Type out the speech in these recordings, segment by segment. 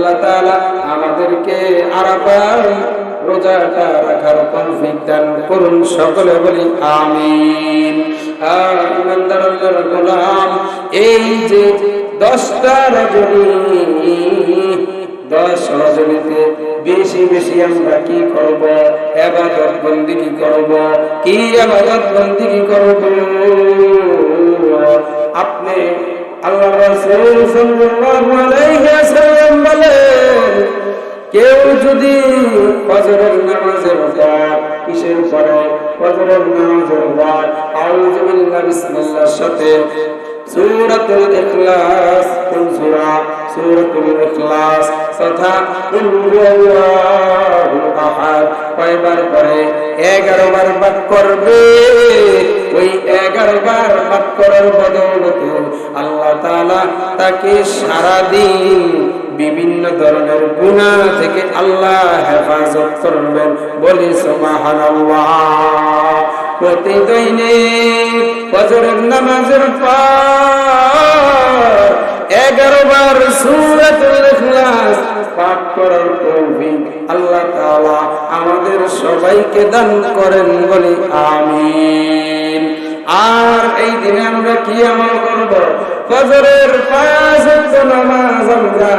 আল্লাহ তাআলা আমাদেরকে আরাফার রোজাটা রাখার তৌফিক দান করুন, সকলে বলি আমিন। আর ইমানদার আল্লাহর গোলাম, এই যে 10টা রজনী, 10 রজনীতে বেশি বেশি আমরা কি করব? ইবাদত বন্দেগী করব। কি ইবাদত বন্দেগী করব? আপনি আল্লাহ রাসূল সাল্লাল্লাহু আলাইহি ওয়াসাল্লাম বলেন, কেউ যদি ফজরের নামাজের পর, কিসের পরে? ফজরের নামাজের পর আউযু বিল্লাহি বিসমিল্লাহর সাথে সূরাতুল ইখলাস, কোন সূরা? সূরাতুল ইখলাস তথা কুল হুয়াল্লাহু আহাদ কয়বার করে? 11 বার পাঠ করবে। ওই 11 বার পাঠ করার বদৌলতে আল্লাহ তাআলা তাকে সারা দিন বিভিন্ন ধরনের গুনাহ থেকে আল্লাহ হেফাজত করবেন, বলি সুবহানাল্লাহ। প্রতিদিনে ফজরের নামাজের পর 11 বার সূরাতুল ইখলাস পাঠ করার তৌফিক আল্লাহ তাআলা আমাদের সবাইকে দান করেন, বলি আমিন। আর এই দিনে আমরা কি আমল করব? ফজরের 5 ওয়াক্ত নামাজ আমরা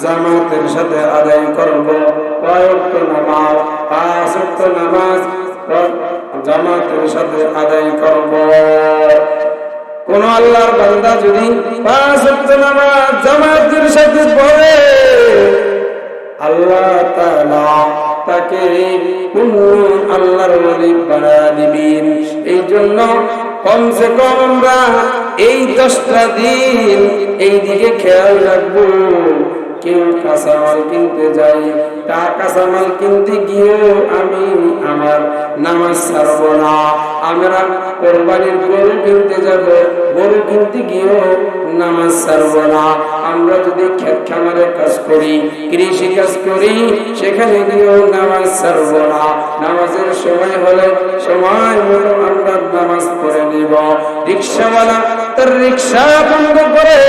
জামাতের সাথে আদায় করব। কয় ওয়াক্ত নামাজ? 5 ওয়াক্ত নামাজ জামাতের সাথে আদায় করব। কোন আল্লাহর বান্দা যদি 5 ওয়াক্ত নামাজ জামাতের সাথে পড়ে, আল্লাহ তাআলা তাকে আল্লাহর ওলি বানায়া দিবেন। এই জন্য কমসে কম আমরা এই 10টা দিন এই দিকে খেয়াল রাখবো। কেউ কাঁচামাল কিনতে যাই, তা কাঁচামাল কিনতে গিয়েও আমি আমার নামাজ ছাড়ব না। আমরা কোরবানির গরু কিনতে যাব, গরু কিনতে গিয়েও নামাজ ছাড়ব না। আমরা যদি ক্ষেত খামারে কাজ করি, কৃষি কাজ করি, সেখানে গিয়েও নামাজ ছাড়ব না। নামাজের সময় হলে সময় মতো আমরা নামাজ পড়ে নিব। রিক্সাওয়ালা তার রিক্সা বন্ধ করে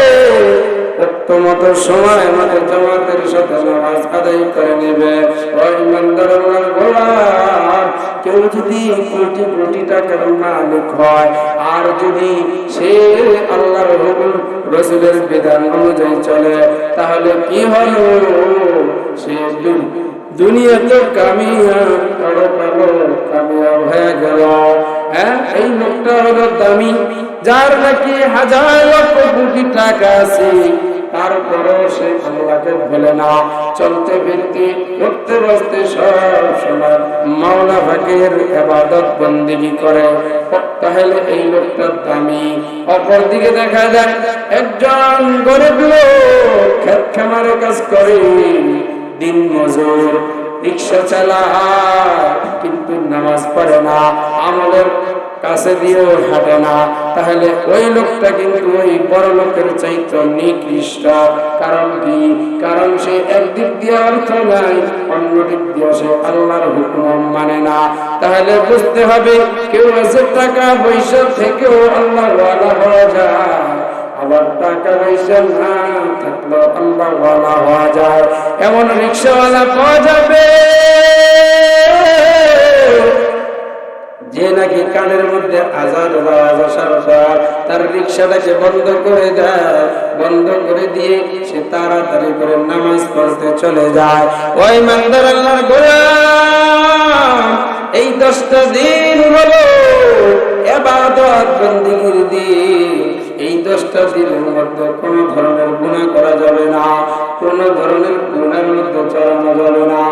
উত্তমত সময় মতো জামাতের সাথে নামাজ আদায় করে নেবে। ওই ইমানদার আল্লাহর গোলাম, কেউ যদি কোটি কোটি টাকার মালিক হয়, আর যদি সে আল্লাহর হুকুম রাসূলের বিধান অনুযায়ী চলে, তাহলে কি হলো? সে দুনিয়াতে কামিয়াব হয়ে গেল। হ্যাঁ, এই লোকটা হলো দামি, যার নাকি হাজার লক্ষ কোটি টাকা আছে, তারপরেও সে আল্লাহকে ভুলে না। চলতে ফিরতে উঠতে বসতে সব সময় মাওলা পাকের ইবাদত বন্দেগী করে, তাহলে এই লোকটা দামি। অপরদিকে দেখা যায় একজন গরিব লোক ক্ষেত খামারে কাজ করে, দিন মজুর, রিক্সা চালায়, কিন্তু নামাজ পড়ে না, আমলের কাছে দিয়েও হাঁটে না। তাহলে ওই লোকটা কিন্তু ওই বড় লোকের চাইতে নিকৃষ্ট। কারণ কি? কারণ সে একদিক দিয়ে অর্থ নাই, অন্য দিক দিয়ে সে আল্লাহর হুকুম মানে না। তাহলে বুঝতে হবে, কেউ আছে টাকা পয়সা থেকেও আল্লাহর ওয়ালা হওয়া যায়, আবার টাকা পয়সা না থাকলেও আল্লাহর ওয়ালা হওয়া যায়। এমন রিক্সাওয়ালা পাওয়া যাবে যে নাকি কানের মধ্যে আজান আওয়াজ আসার পর তার রিক্সাটাকে বন্ধ করে দেয়, বন্ধ করে দিয়ে সে তাড়াতাড়ি করে নামাজ পড়তে চলে যায়। ওই ইমানদার আল্লাহর গোলাম, এই 10টা দিন হলো ইবাদত বন্দেগীর দিন। এই 10টা দিনের মধ্যে কোনো ধরনের গুনাহ করা যাবে না, কোনো ধরনের গুনাহের মধ্যে চড়ানো যাবে না।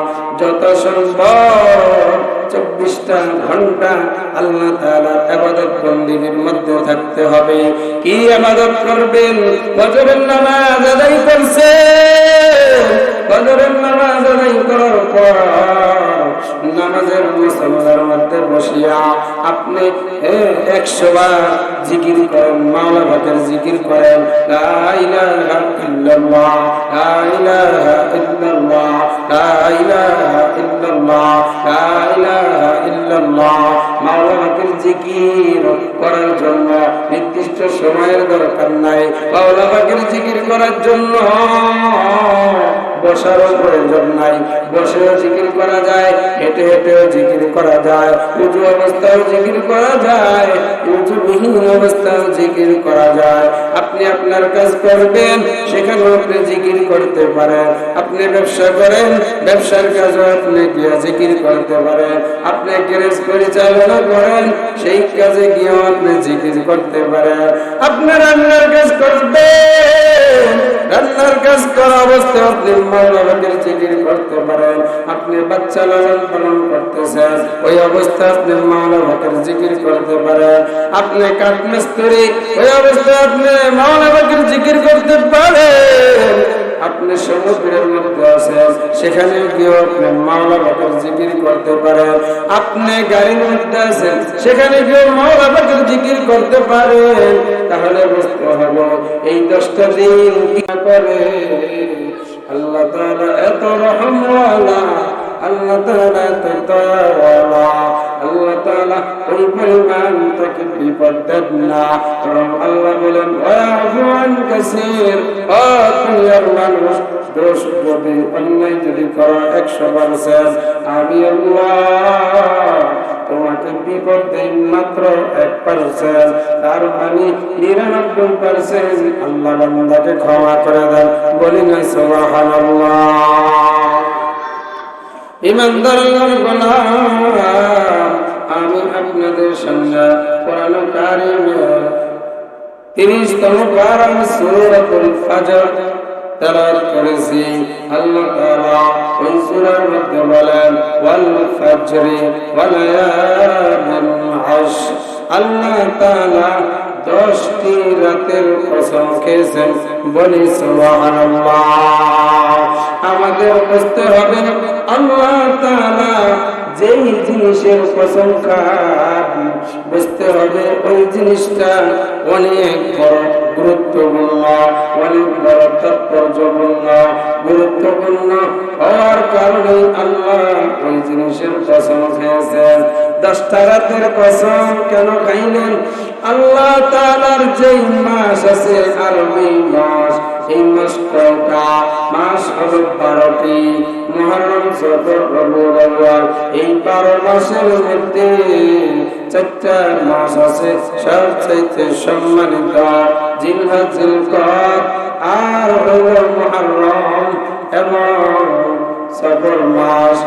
যত সম্ভব 24টা ঘন্টা আল্লাহ তাআলার ইবাদত বন্দেগীর মধ্যে থাকতে হবে। কি ইবাদত করবেন? ফজরের নামাজ আদায় করছে, ফজরের নামাজ আদায় করার পর নামাজের মুসল্লার মধ্যে বসিয়া আপনি 100 বার জিকির করেন, মাওলা পাকের জিকির করেন, লা ইলাহা ইল্লাল্লাহ, লা ইলাহা ইল্লাল্লাহ, লা ইলাহা ইল্লাল্লাহ, লা ইলাহা ইল্লাল্লাহ। মাওলা পাকের জিকির করার জন্য নির্দিষ্ট সময়ের দরকার নাই। মাওলা পাকের জিকির করার জন্য বসারও প্রয়োজন নাই, বসেও জিকির করা যায়, হেঁটে হেঁটেও জিকির করা যায়, উঁচু অবস্থায় জিকির করা যায়, উঁচুবিহীন অবস্থায় জিকির করা যায়। আপনি আপনার কাজ করবেন, সেখানেও আপনি জিকির করতে পারেন। আপনি ব্যবসা করেন, ব্যবসার কাজও আপনি গিয়ে জিকির করতে পারেন। আপনি গ্যারেজ পরিচালনা করেন, সেই কাজে গিয়েও আপনি জিকির করতে পারেন। আপনি রান্নার কাজ করবেন, রান্নার কাজ করা অবস্থায় আপনি মাওলা পাকের জিকির করতে পারেন। আপনি বাচ্চা লালন পালন করতেছেন, ওই অবস্থায় আপনি মাওলা পাকের জিকির করতে পারেন। আপনি কাঠমিস্ত্রি, ওই অবস্থায় আপনি মাওলা পাকের জিকির করতে পারেন। আপনি সমুদ্রের মধ্যে আছেন, সেখানে গিয়েও আপনি মাওলা পাকের জিকির করতে পারেন। আপনি গাড়ির মধ্যে আছেন, সেখানে গিয়েও মাওলা পাকের জিকির করতে পারেন। তাহলে বুঝতে হবে এই 10টা দিন কি করে আল্লাহ তাআলা এত রহমওয়ালা, আল্লাহ তাআলা এত দয়াওয়ালা, আল্লাহ তাআলা ওই পরিমাণ তাকে বিপদ দেন না। কারণ আল্লাহ বলেন ওয়াফুআন কাসীর, ও দুনিয়ার মানুষ, দোষ যদি অন্যায় যদি করো 100%, আমি আল্লাহ তোমাকে বিপদ দেই মাত্র 1%। তার মানে 99% আল্লাহ বান্দাকে ক্ষমা করে দেন। বলি না সুবহানাল্লাহ। ইমানদার আল্লাহর গোলাম, আমি আপনাদের সঙ্গে কোরআন কারীমের 30তম পারা সূরাতুল ফজর তেলাওয়াত করেছি। আল্লাহ তাআলা ওই সূরার মধ্যে বলেন ওয়াল ফজরি ওয়া লায়ালিন আশর, আল্লাহ তাআলা 10টি রাতের কসম খেয়েছেন। বলি সুবহানাল্লাহ। আমাদের বুঝতে হবে আল্লাহ তাআলা যেই জিনিসের কসম খান, বুঝতে হবে ওই জিনিসটা অনেক বড় গুরুত্বপূর্ণ, অনেক বড় তাৎপর্যপূর্ণ, গুরুত্বপূর্ণ হওয়ার কারণে আল্লাহ ওই জিনিসের কসম খেয়েছেন। 10টা রাতের কসম কেন খাইলেন? আল্লাহ তাআলার যেই মাস আছে আরবি মাস, এই মাস কয়টা? মাস হলো 12টি। মুহররম, সফর, রবিউল আউয়াল, এই 12 মাসের মধ্যে 4টা মাস আছে সবচেয়ে সম্মানিত, জিলহজ, জিলকদ, আর হলো মুহররম এবং সফর মাস,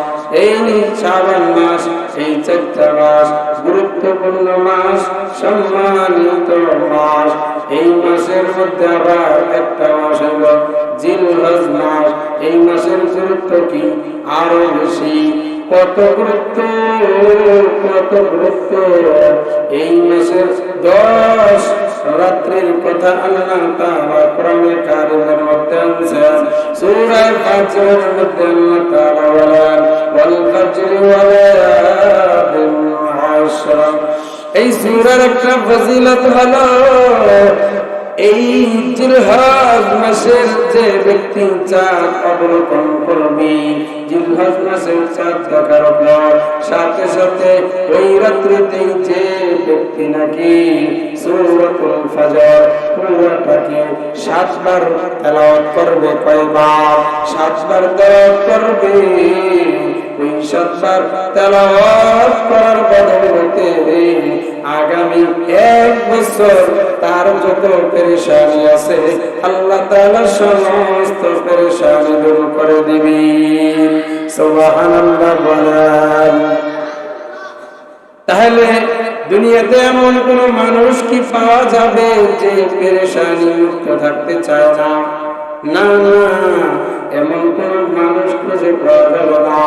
এই শাবান মাস, এই 4টা মাস গুরুত্বপূর্ণ মাস, সম্মানিত মাস। এই মাসের মধ্যে আবার একটা মাস হলো জিলহজ মাস। এই মাসের গুরুত্ব কি আরো বেশি। কত গুরুত্ব, কত গুরুত্ব! এই মাসের 10 রাত্রির কথা আল্লাহ তাআলা কোরআনে কারীমের মধ্যে আনছেন। সূরা ফাজরের মধ্যে আল্লাহ তাআলা বলেন ওয়াল ফাজরি ওয়া লায়ালিন আশর। এই সূরার একটা ফজিলত হলো এই জিলহজ মাসের যে ব্যক্তি চাঁদ অবলোকন করবে, জিলহজ মাসের চাঁদ দেখার পর সাথে সাথে ওই রাত্রিতেই যে ব্যক্তি নাকি সূরাতুল ফজর পুরোটাকে 7 বার তেলাওয়াত করবে, কয়বার? 7 বার তেলাওয়াত করবে। ওই 7 বার তেলাওয়াত করার বদৌলতে আগামী 1 বছর তার যত পেরেশানি আছে আল্লাহ তাআলা সমস্ত পেরেশানি দূর করে দিবেন। সুবহানাল্লাহ বলেন। তাহলে দুনিয়াতে এমন কোন মানুষ কি পাওয়া যাবে যে পেরেশানি মুক্ত থাকতে চায় না? না না, এমন কোন মানুষ খুঁজে পাওয়া যাবে না।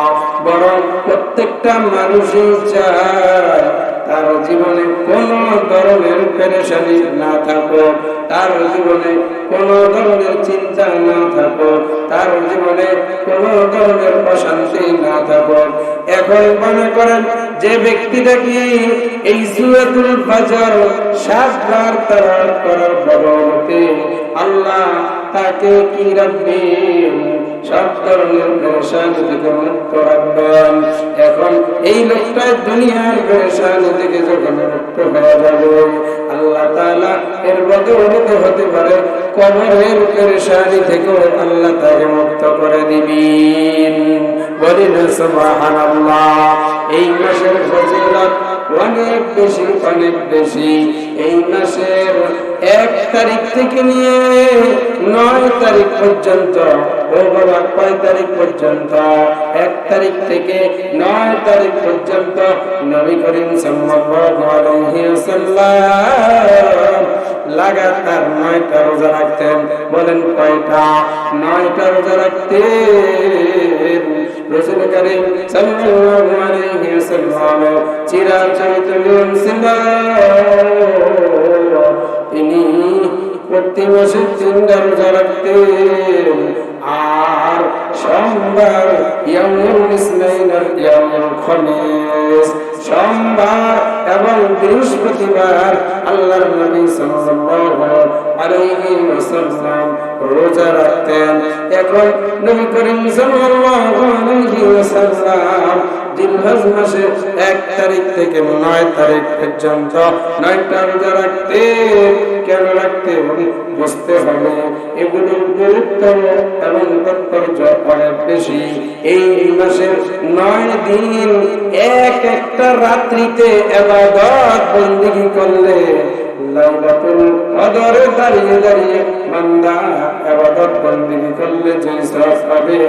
বরং প্রত্যেকটা মানুষই চায় তার জীবনে কোন ধরনের পেরেশানি না থাকুক, তার জীবনে কোন ধরনের চিন্তা না থাকুক, তার জীবনে কোন ধরনের অশান্তি না থাকুক। এখন মনে করেন যে ব্যক্তিটা কি এই সূরাতুল ফজর 7 বার তেলাওয়াত করার বদৌলতে আল্লাহ তাকে কি রাখবেন? সব ধরনের পেরেশানি থেকে মুক্ত রাখবেন। এখন এই লোকটা দুনিয়ার পেরেশানি থেকে যখন মুক্ত হয়ে যাবে, আল্লাহ তাআলা এর বদৌলতে হতে পারে কবরের পেরেশানি থেকেও আল্লাহ তাকে মুক্ত করে দিবেন। বলেন সুবহানাল্লাহ। এই মাসের ফজিলত অনেক বেশি, অনেক বেশি। এই মাসের 1 তারিখ থেকে নিয়ে 9 তারিখ পর্যন্ত, ও বাবা কয় তারিখ পর্যন্ত? 1 তারিখ থেকে 9 তারিখ পর্যন্ত নবী করিম সাল্লাল্লাহু আলাইহি ওয়াসাল্লাম লাগাতার 9টা রোজা রাখতেন। বলেন কয়টা? 9টা রোজা রাখতেন। রাসূল করিম সাল্লাল্লাহু আলাইহি ওয়াসাল্লাম চিরাচরিত নিয়ম ছিল, তিনি প্রতি মাসে 3টা রোজা রাখতেন। আর সোমবার ইয়াউমুল ইসনাইন আর ইয়াউমুল খামিস, সোমবার এবং বৃহস্পতিবার আল্লাহর নবী সাল্লাল্লাহু আলাইহি ওয়াসাল্লাম রোজা রাখতেন। এখন নবী করিম সাল্লাল্লাহু আলাইহি ওয়াসাল্লাম জিলহজ মাসে 1 তারিখ থেকে 9 তারিখ পর্যন্ত 9টা রোজা রাখতেন। কেন রাখতেন বুঝতে হবে, এগুলোর গুরুত্ব এবং তাৎপর্য অনেক বেশি। এই মাসের 9 দিন একটা রাত্রিতে ইবাদত বندگی করলে লাইলাতুল কদরে দাঁড়িয়ে দাঁড়িয়ে বান্দা ইবাদত বندگی করলে যে সওয়াব পাবে,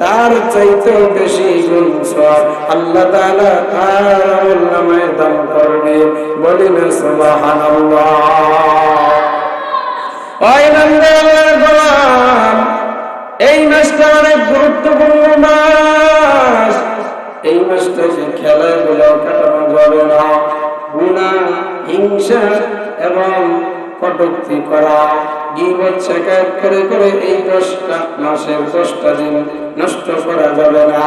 তার চাইতেও বেশি গুণ সওয়াব আল্লাহ তাআলা তার আমলনামায় দান করবে। বলেন সুবহানাল্লাহ। ওই বান্দা আল্লাহর গোলাম, এই মাসটা অনেক গুরুত্বপূর্ণ মাস। এই মাসটাকে খেলাধুলা কাটানো যাবে না। গুনাহ, হিংসা এবং কটূক্তি করা, গীবত শিকায়ত করে করে এই 10টা মাসের 10টা দিন নষ্ট করা যাবে না।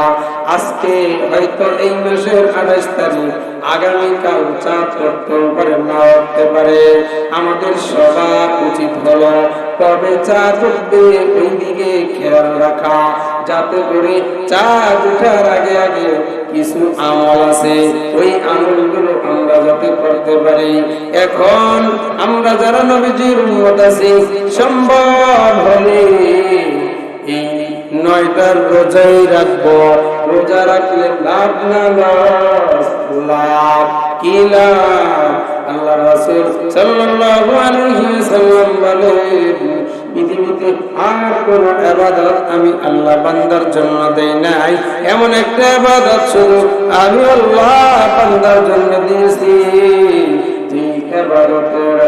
আজকে হয়তো এই মাসের 28 তারিখ, আগামীকাল চাঁদ উঠতেও পারে, না উঠতে পারে। আমাদের সবার উচিত হলো কবে চাঁদ উঠবে ওই দিকে খেয়াল রাখা, যাতে করে চাঁদ ওঠার আগে আগে কিছু আমল আছে, ওই আমলগুলো আমরা যাতে করতে পারি। এখন আমরা যারা নবীজির উম্মত আছি, সম্ভব হলে এই 9টার রোজাই রাখবো। রোজা রাখলে লাভ না লস? লাভ। কি লাভ? আল্লাহ রাসূল সাল্লাল্লাহু আলাইহি ওয়াসাল্লাম বলেন, পৃথিবীতে আর কোন ইবাদত আমি আল্লাহ বান্দার জন্য দেই নাই, এমন একটা ইবাদত শুধু আমি আল্লাহ বান্দার জন্য দিয়েছি, যে ইবাদতের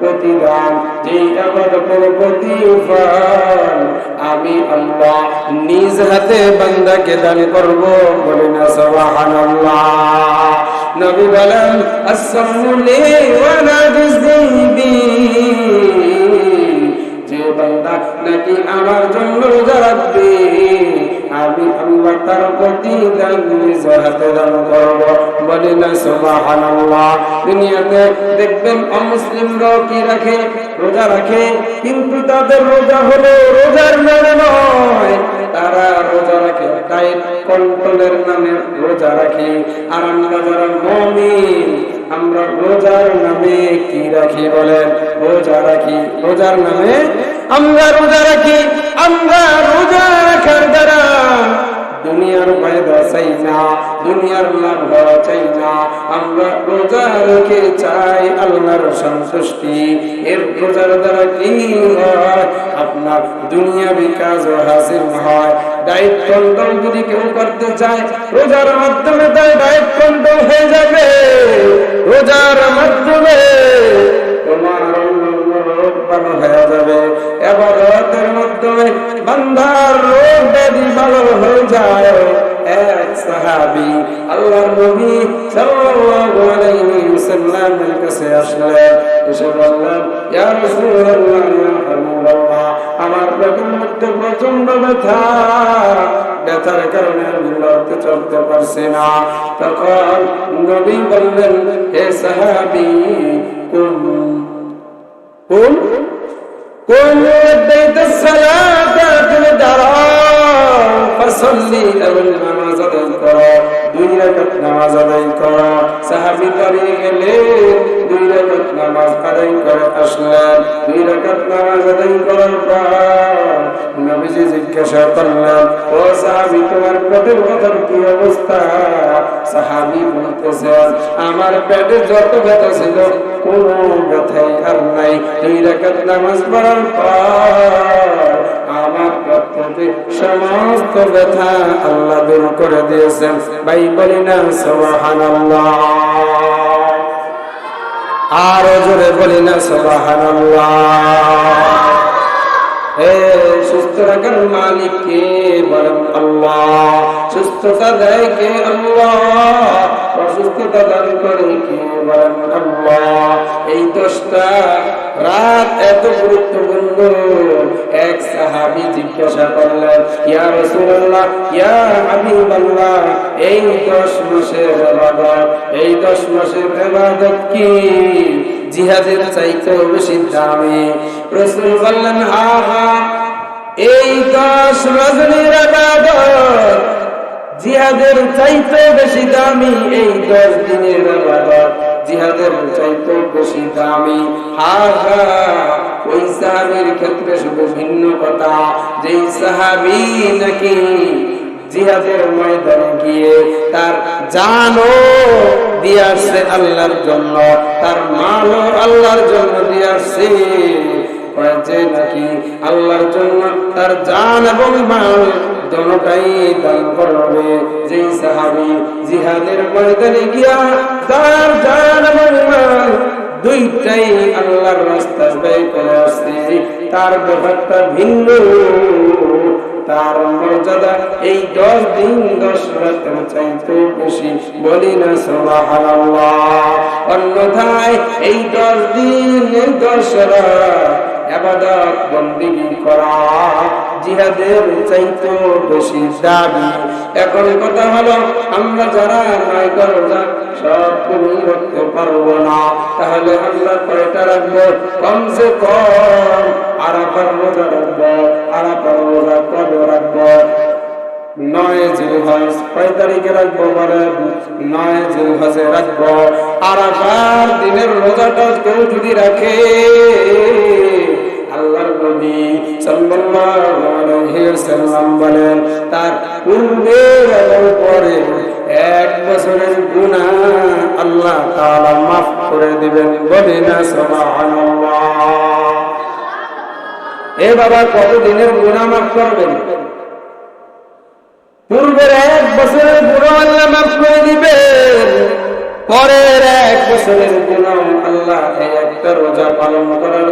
প্রতিদান, যে ইবাদতের প্রতিফল আমি আল্লাহ নিজ হাতে বান্দাকে দান করব। বলেন সুবহানাল্লাহ। নবী বলেন, আসসামু লি ওয়া নাজজি বি, যে বান্দা নাকি আমার জন্য রোজা রাখবে, আমি আল্লাহ তার প্রতিদান নিজ হাতে দান করব। বলেন সুবহানাল্লাহ। দুনিয়াতে দেখবেন অমুসলিমরাও কি রাখে? রোজা রাখে, কিন্তু তাদের রোজা হলো রোজার নামে নয়, তারা রোজা রাখে ডায়েট কন্ট্রোলের নামে রোজা রাখে। আর আমরা যারা মুমিন, আমরা রোজার নামে কি রাখি? বলেন, রোজা রাখি। রোজার নামে আমরা রোজা রাখি। আমরা রোজা রাখার দ্বারা দুনিয়ার ফায়দা চাই না, দুনিয়ার লাভ চাই না। আমরা রোজা রেখে চাই আল্লাহর সন্তুষ্টি। এর রোজার দ্বারা কি হয়? আপনার দুনিয়াবি কাজও হাসিল হয়। ডায়েট কন্ট্রোল যদি কেউ করতে চায়, রোজার মাধ্যমে তার ডায়েট কন্ট্রোল হয়ে যাবে। রোজার মাধ্যমে তোমার রোগ ভালো হয়ে যাবে। ইবাদতের মাধ্যমে বান্দার রোগ ব্যাধি ভালো হয়ে যায়। এক সাহাবী আল্লাহর নবী সাল্লাল্লাহু আলাইহি ওয়াসাল্লামের কাছে আসলেন, এসে বললেন, ইয়া রাসূলুল্লাহ, ইয়া হাবিবাল্লাহ, আমার পেটের মধ্যে প্রচন্ড ব্যথা, ব্যথার কারণে আমি লড়তে চলতে পারছি না। তখন নবী বললেন, হে সাহাবী, কুম কুম কুম আদাইতা সালাতা, তুমি দাঁড়াও, ফাসাল্লি এবং নামাজ আদায় করো, 2 রাকাত নামাজ আদায় করো। সাহাবী দাঁড়িয়ে গেলেন, 2 রাকাত নামাজ আদায় করে আসলেন। 2 রাকাত নামাজ আদায় করার পর নবীজি জিজ্ঞাসা করলেন, ও সাহাবী তোমার পেটের ব্যথার কি অবস্থা? সাহাবী বলতেছেন, আমার পেটে যত ব্যথা ছিল কোনো ব্যথাই আর নাই। 2 রাকাত নামাজ পড়ার পর আমার পেটে সমস্ত ব্যথা আল্লাহ দূর করে দিয়েছেন। ভাই বলি না সুবহানাল্লাহ, আর জোরে বলি না সুবহানাল্লাহ। সুস্থ রাখার মালিক কে? বলেন আল্লাহ। সুস্থতা দেয় কে? আল্লাহ। অসুস্থতা দান করে কে? বলেন আল্লাহ। এই 10টা রাত এত গুরুত্বপূর্ণ। এক সাহাবী জিজ্ঞাসা করলেন, ইয়া রাসূলুল্লাহ, ইয়া হাবিবাল্লাহ, এই 10 মাসের ইবাদত, এই 10 মাসের ইবাদত কি জিহাদের চাইতেও বেশি দামি? রাসূল বললেন, হ্যাঁ হ্যাঁ, এই 10 রজনীর ইবাদত জিহাদের চাইতে বেশি দামি। এই 10 দিনের ইবাদত জিহাদের চাইতে বেশি দামি। হ্যাঁ হ্যাঁ, ওই সাহাবীর ক্ষেত্রে শুধু ভিন্ন কথা, যেই সাহাবী নাকি জিহাদের ময়দানে গিয়ে তার জানও দিয়ে আসছে আল্লাহর জন্য, তার মালও আল্লাহর জন্য দিয়ে আসছে। যে নাকি আল্লাহর জন্য তার জান এবং মাল দুটোই দান করবে, যেই সাহাবী জিহাদের ময়দানে গিয়া তার জান এবং মাল দুইটাই আল্লাহর রাস্তায় ব্যয় করে আসছে, তার ব্যাপারটা ভিন্ন। তার মর্যাদা এই 10 দিন 10 রাতের চাইতে বেশি। বলি না সুবহানাল্লাহ। অন্যথায় এই 10 দিন 10 রাত ইবাদত বন্দেগী করা জিহাদের চাইতে বেশি দাবি। এখন কথা হলো, আমরা যারা 9 রোজা সবগুলো রাখতে পারবো না, তাহলে আমরা কয়টা রাখবো? কমসে কম আরাফার রোজা রাখবো। আরাফার রোজা কবে রাখবো? 9 জিলহজ। কয় তারিখে রাখবো? 9 জিলহজে রাখবো। আরাফার দিনের রোজাটা কেউ যদি রাখে, আল্লাহর নবী সাল্লাল্লাহু আলাইহি ওয়াসাল্লাম বলেন, তার পূর্বে এবং পরে 1 বছরের গুনাহ আল্লাহ তাআলা মাফ করে দিবেন। বলি না সুবহানাল্লাহ। এ বাবা, কত দিনের গুনাহ মাফ করবেন? পূর্বের 1 বছরের গুনাহ আল্লাহ মাফ করে দিবেন, পরের 1 বছরের গুনাহ আল্লাহ এই একটা রোজা পালন করার